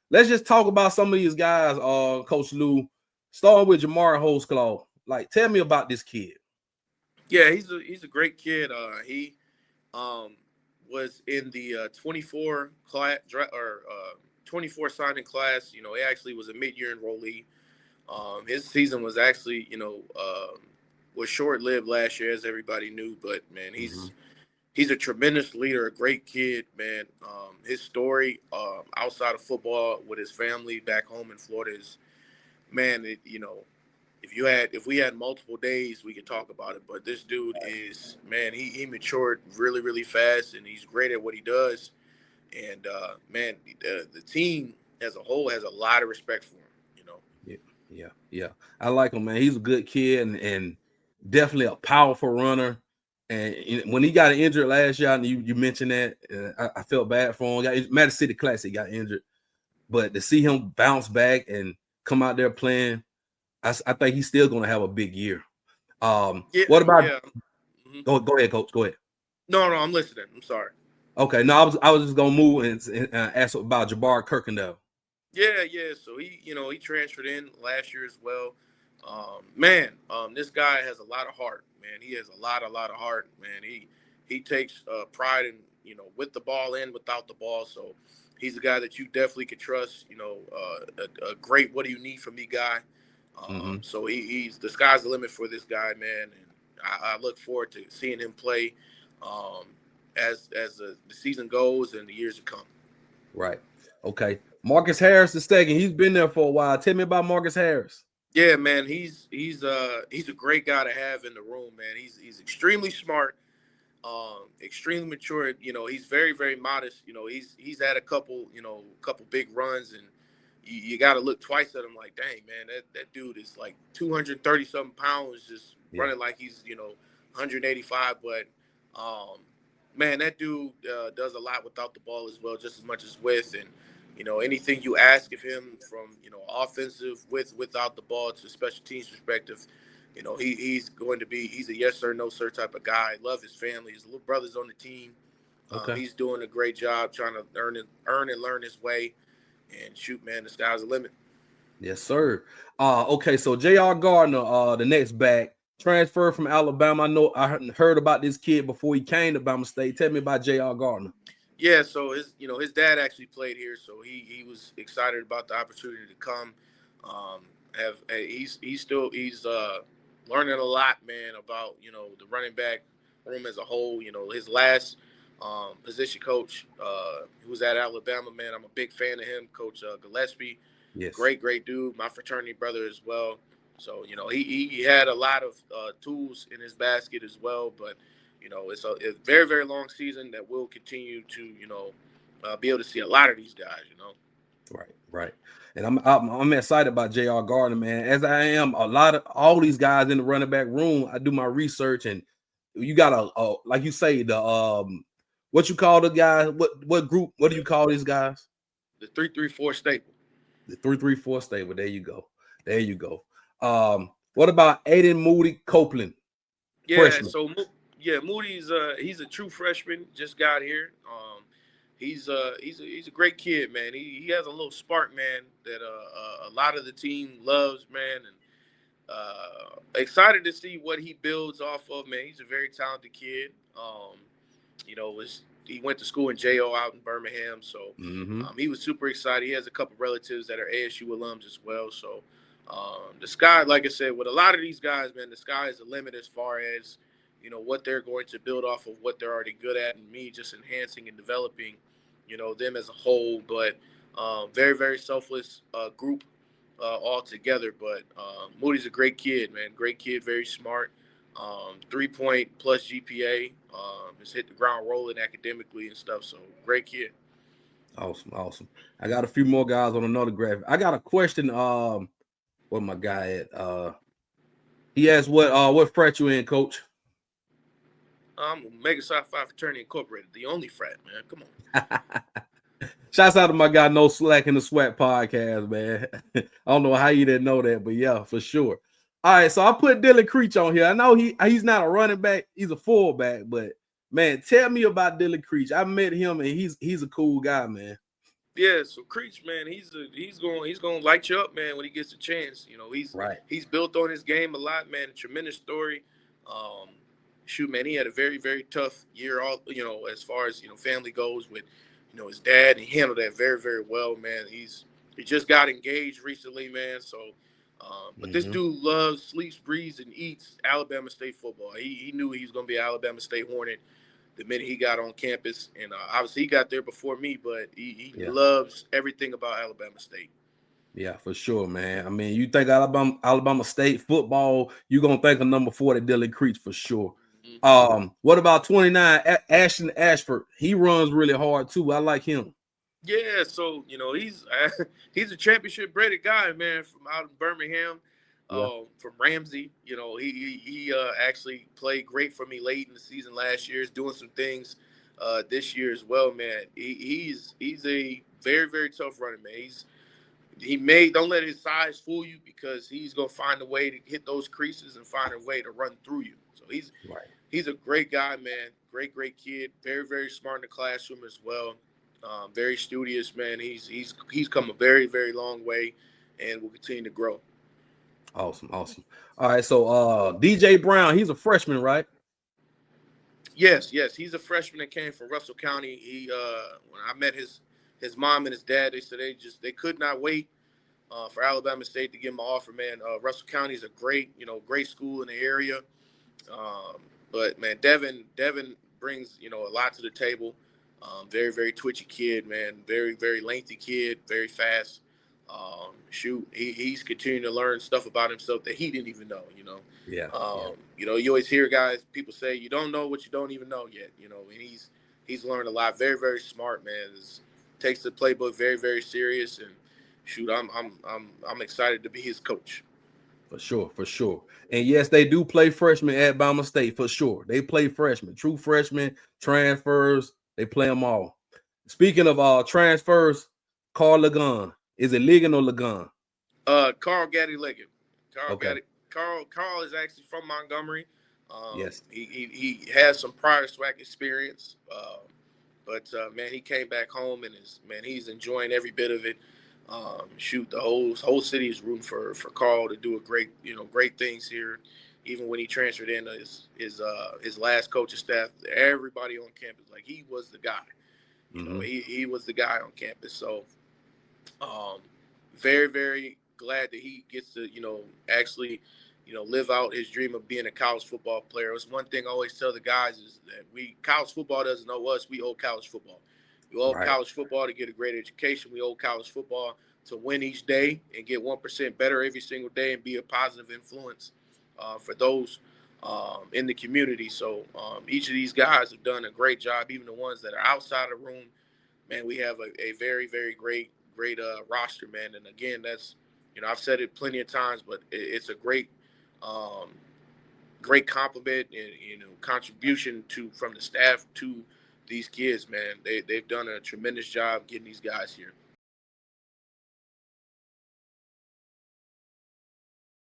let's just talk about some of these guys, Coach Lou, starting with Jamarie Hostzclaw. Like, tell me about this kid. Yeah, he's a great kid. He was in the 24 class or 24 signing class. You know, he actually was a mid-year enrollee. His season was actually, was short-lived last year, as everybody knew. But man, he's a tremendous leader, a great kid, man. His story outside of football with his family back home in Florida is, man, if we had multiple days, we could talk about it. But this dude is, man, he matured really, really fast, and he's great at what he does. And, man, the team as a whole has a lot of respect for him, Yeah. I like him, man. He's a good kid and definitely a powerful runner. And when he got injured last year, and you mentioned that, I felt bad for him. Madison City Classic got injured. But to see him bounce back and come out there playing, I think he's still going to have a big year. What about? Yeah. Go ahead, Coach. Go ahead. No, I'm listening. I'm sorry. Okay, no, I was just gonna move and ask about Jahbari Kuykendall. Yeah. So he transferred in last year as well. Man, this guy has a lot of heart. Man, he has a lot of heart. Man, he takes pride in with the ball and without the ball. So he's a guy that you definitely could trust. A great what do you need from me guy. So he's the sky's the limit for this guy, man, and I look forward to seeing him play as the season goes and the years to come. Right. Okay. Marcus Harris II, he's been there for a while. Tell me about Marcus Harris. Yeah, man, he's a great guy to have in the room, man. He's extremely smart, extremely mature. He's very, very modest. He's had a couple big runs, and you got to look twice at him like, dang, man, that dude is like 230 something pounds, just running like he's 185. But man, that dude does a lot without the ball as well, just as much as with. And anything you ask of him from offensive without the ball to special teams perspective, he's a yes sir, no sir type of guy. Love his family. His little brother's on the team. Okay. He's doing a great job trying to earn and learn his way. And shoot, man, the sky's the limit. Yes, sir. Okay, so J.R. Gardner, the next back, transferred from Alabama. I know I heard about this kid before he came to Bama State. Tell me about J.R. Gardner. Yeah, so his dad actually played here, so he was excited about the opportunity to come. He's learning a lot, man, about the running back room as a whole. His last position coach who was at Alabama, man, I'm a big fan of him, Coach Gillespie. Yes. Great dude, my fraternity brother as well. So he had a lot of tools in his basket as well, but it's a very, very long season that we'll continue to be able to see a lot of these guys. Right. And I'm excited about J.R. Gardner, man, as I am all these guys in the running back room. I do my research, and you got like you say, the what you call the guys? What group? What do you call these guys? The 3-3-4 staple. The 3-3-4 staple. There you go. What about Aydden Moody-Copeland? Yeah. Freshman. So Moody's he's a true freshman. Just got here. He's a great kid, man. He has a little spark, man, that a lot of the team loves, man, and excited to see what he builds off of, man. He's a very talented kid. He went to school in JO out in Birmingham, so he was super excited. He has a couple relatives that are ASU alums as well. So the sky, like I said, with a lot of these guys, man, the sky is the limit as far as what they're going to build off of what they're already good at, and me just enhancing and developing them as a whole. But very, very selfless group all together. But Moody's a great kid, man. Great kid, very smart. 3-point plus GPA. Has hit the ground rolling academically and stuff. So great kid. Awesome. I got a few more guys on another graphic. I got a question. Where my guy at? He asked what frat you in, Coach? I'm Omega Psi Phi Fraternity Incorporated, the only frat, man. Come on. Shouts out to my guy No Slack in the Sweat podcast, man. I don't know how you didn't know that, but yeah, for sure. All right, so I put Dylan Creech on here. I know he's not a running back, he's a fullback, but man, tell me about Dylan Creech. I met him and he's a cool guy, man. Yeah, so Creech, man, he's gonna light you up, man, when he gets a chance. You know, Right. he's built on his game a lot, man. A tremendous story. Um, Shoot, man, he had a very very tough year, all as far as family goes with his dad, and he handled that very very well, man. He just got engaged recently, man. So, but this Mm-hmm. dude loves, sleeps, breathes, and eats Alabama State football. He knew he was gonna be an Alabama State Hornet the minute he got on campus. And obviously he got there before me, but he Yeah. loves everything about Alabama State. Yeah, for sure, man. I mean, you think Alabama State football, you're gonna think of number 40, Dylan Creech, for sure. What about 29, Ashton Ashford? He runs really hard too. I like him. Yeah, so he's a championship bred guy, man, from out in Birmingham, Yeah. from Ramsey. He actually played great for me late in the season last year. He's doing some things this year as well, man. He's a very very tough runner, man. Don't let his size fool you, because he's gonna find a way to hit those creases and find a way to run through you. So Right. he's a great guy, man. Great kid. Very very smart in the classroom as well. Very studious, man. He's come a very very long way, and will continue to grow. Awesome. All right, so DJ Brown, he's a freshman, right? Yes, he's a freshman that came from Russell County. When I met his mom and his dad, they said they could not wait for Alabama State to give him an offer, man. Russell County is a great school in the area. But man, Devin brings a lot to the table. Very very twitchy kid, man. Very very lengthy kid. Very fast. He's continuing to learn stuff about himself that he didn't even know. Yeah. You always hear people say you don't know what you don't even know yet. And he's learned a lot. Very very smart, man. Takes the playbook very very serious, and I'm excited to be his coach. For sure. And yes, they do play freshmen at Bama State, for sure. They play freshmen, true freshmen, transfers. They play them all. Speaking of transfers, Karl Ligon. Is it Ligon or Ligon? Karl Ligon. Okay. Karl is actually from Montgomery. Yes. He has some prior SWAC experience, but man, he came back home and he's enjoying every bit of it. The whole city is rooting for Karl to do great things here. Even when he transferred in his last coaching staff, everybody on campus, like, he was the guy. He was the guy on campus. So, very very glad that he gets to actually live out his dream of being a college football player. It's one thing I always tell the guys is that college football doesn't owe us. We owe college football. We owe college football to get a great education. We owe college football to win each day and get 1% better every single day and be a positive influence for those in the community. So each of these guys have done a great job, even the ones that are outside the room. Man, we have a very, very great roster, man. And again, that's, I've said it plenty of times, but it's a great compliment and contribution from the staff to these kids, man. They've done a tremendous job getting these guys here.